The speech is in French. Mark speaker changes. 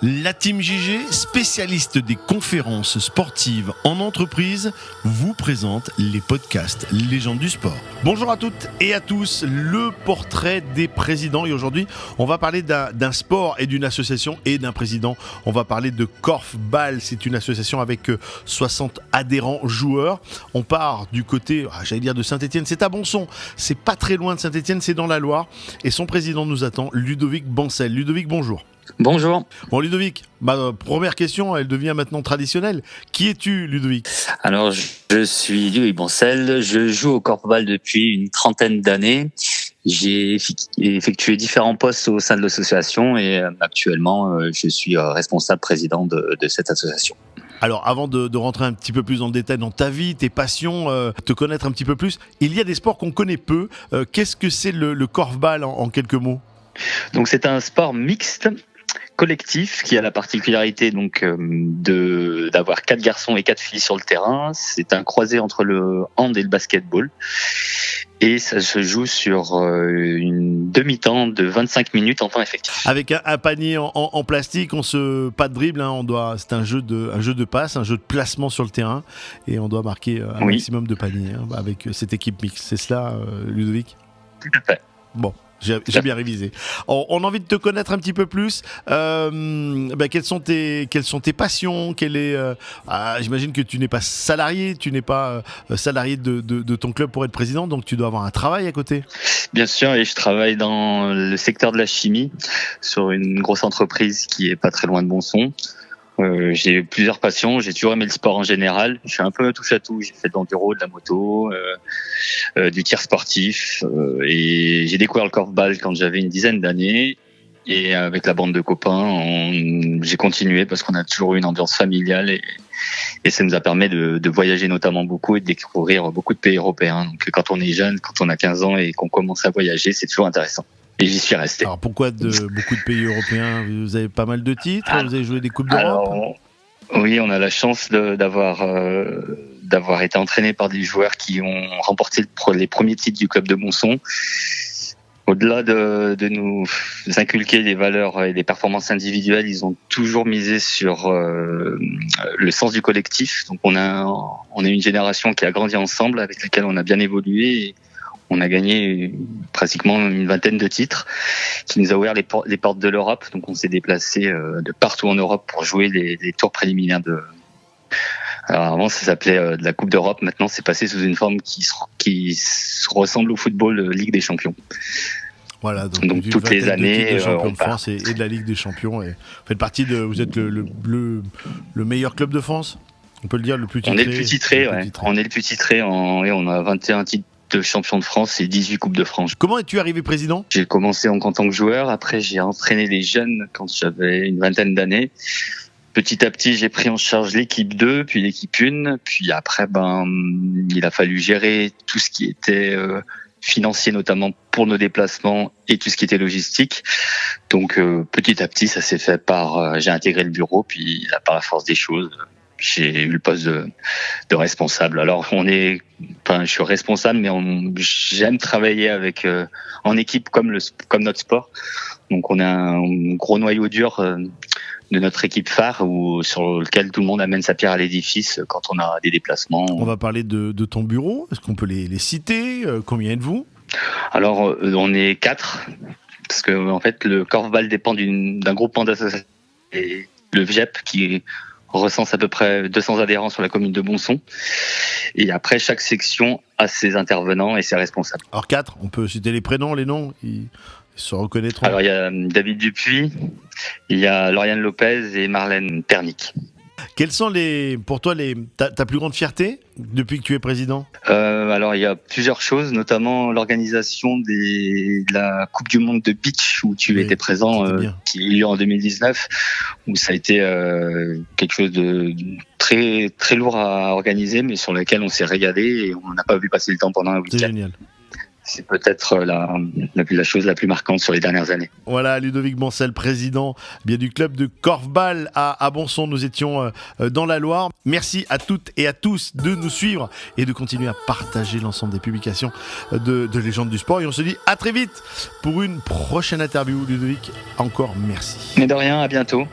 Speaker 1: La Team JG, spécialiste des conférences sportives en entreprise, vous présente les podcasts Légendes du sport. Bonjour à toutes et à tous, le portrait des présidents. Et aujourd'hui, on va parler d'un sport et d'une association et d'un président. On va parler de Korfball, c'est une association avec 60 adhérents joueurs. On part du côté, de Saint-Etienne, c'est à Bonson. C'est pas très loin de Saint-Etienne, c'est dans la Loire. Et son président nous attend, Ludovic Bancel. Ludovic, bonjour.
Speaker 2: Bonjour.
Speaker 1: Bon Ludovic, première question, elle devient maintenant traditionnelle. Qui es-tu, Ludovic ?
Speaker 2: Alors, je suis Ludovic Bancel, je joue au Korfball depuis une trentaine d'années. J'ai effectué différents postes au sein de l'association et actuellement, je suis responsable président de cette association.
Speaker 1: Alors, avant de rentrer un petit peu plus dans le détail dans ta vie, tes passions, te connaître un petit peu plus, il y a des sports qu'on connaît peu. Qu'est-ce que c'est le Korfball en quelques mots ?
Speaker 2: Donc, c'est un sport mixte collectif qui a la particularité d'avoir 4 garçons et 4 filles sur le terrain. C'est un croisé entre le hand et le basketball et ça se joue sur une demi-temps de 25 minutes en temps effectif.
Speaker 1: Avec un panier en plastique, pas de dribble, c'est un jeu de passe, un jeu de placement sur le terrain et on doit marquer un maximum de paniers avec cette équipe mixte. C'est cela, Ludovic ?
Speaker 2: Tout à fait.
Speaker 1: Bon. J'ai bien révisé. On a envie de te connaître un petit peu plus. Quelles sont tes passions ? J'imagine que tu n'es pas salarié, de ton club pour être président, donc tu dois avoir un travail à côté.
Speaker 2: Bien sûr, et je travaille dans le secteur de la chimie sur une grosse entreprise qui est pas très loin de Bonson. J'ai plusieurs passions, j'ai toujours aimé le sport en général, je suis un peu touche à tout, j'ai fait de l'enduro, de la moto, du tir sportif et j'ai découvert le korfball quand j'avais une dizaine d'années et avec la bande de copains, j'ai continué parce qu'on a toujours eu une ambiance familiale et ça nous a permis de voyager notamment beaucoup et de découvrir beaucoup de pays européens. Donc quand on est jeune, quand on a 15 ans et qu'on commence à voyager, c'est toujours intéressant. Et j'y suis resté.
Speaker 1: Alors pourquoi beaucoup de pays européens ? Vous avez pas mal de titres ? Vous avez joué des Coupes d'Europe ?
Speaker 2: Oui, on a la chance d'avoir été entraîné par des joueurs qui ont remporté les premiers titres du club de Bonson. Au-delà de nous inculquer les valeurs et les performances individuelles, ils ont toujours misé sur le sens du collectif. Donc on a une génération qui a grandi ensemble, avec laquelle on a bien évolué. Et on a gagné pratiquement une vingtaine de titres qui nous a ouvert les portes de l'Europe. Donc on s'est déplacé de partout en Europe pour jouer les tours préliminaires Alors avant ça s'appelait de la Coupe d'Europe, maintenant c'est passé sous une forme qui ressemble au football Ligue des Champions.
Speaker 1: Voilà, donc
Speaker 2: toutes les années,
Speaker 1: de champions de France et de la Ligue des Champions. Et vous faites partie vous êtes le meilleur club de France ? On peut le dire, le plus titré.
Speaker 2: On est le plus titré, ouais. On est le plus titré, on a 21 titres de champion de France et 18 Coupes de France.
Speaker 1: Comment es-tu arrivé président ?
Speaker 2: J'ai commencé en tant que joueur, après j'ai entraîné les jeunes quand j'avais une vingtaine d'années. Petit à petit, j'ai pris en charge l'équipe 2, puis l'équipe 1, puis après il a fallu gérer tout ce qui était financier, notamment pour nos déplacements et tout ce qui était logistique. Donc petit à petit, ça s'est fait j'ai intégré le bureau, puis là, par la force des choses, j'ai eu le poste de responsable. Alors je suis responsable, mais j'aime travailler en équipe comme notre sport. Donc on a un gros noyau dur de notre équipe phare sur lequel tout le monde amène sa pierre à l'édifice quand on a des déplacements.
Speaker 1: On va parler de ton bureau. Est-ce qu'on peut les citer ? Combien êtes-vous ?
Speaker 2: Alors on est 4 parce que en fait le Korfball dépend d'un groupement d'associations et le VGEP qui recense à peu près 200 adhérents sur la commune de Bonson. Et après, chaque section a ses intervenants et ses responsables.
Speaker 1: Alors 4, on peut citer les prénoms, les noms, ils se reconnaîtront.
Speaker 2: Alors il y a David Dupuis, il y a Lauriane Lopez et Marlène Pernic.
Speaker 1: Quelles sont pour toi ta plus grande fierté depuis que tu es président ?
Speaker 2: Alors il y a plusieurs choses, notamment l'organisation de la Coupe du Monde de beach où tu étais présent, qui a eu lieu en 2019, où ça a été quelque chose de très très lourd à organiser, mais sur lequel on s'est régalé et on n'a pas vu passer le temps pendant un week-end.
Speaker 1: C'est génial.
Speaker 2: C'est peut-être la chose la plus marquante sur les dernières années.
Speaker 1: Voilà, Ludovic Bancel, président du club de Korfball à Bonson. Nous étions dans la Loire. Merci à toutes et à tous de nous suivre et de continuer à partager l'ensemble des publications de Légendes du sport. Et on se dit à très vite pour une prochaine interview. Ludovic, encore merci.
Speaker 2: Mais de rien, à bientôt.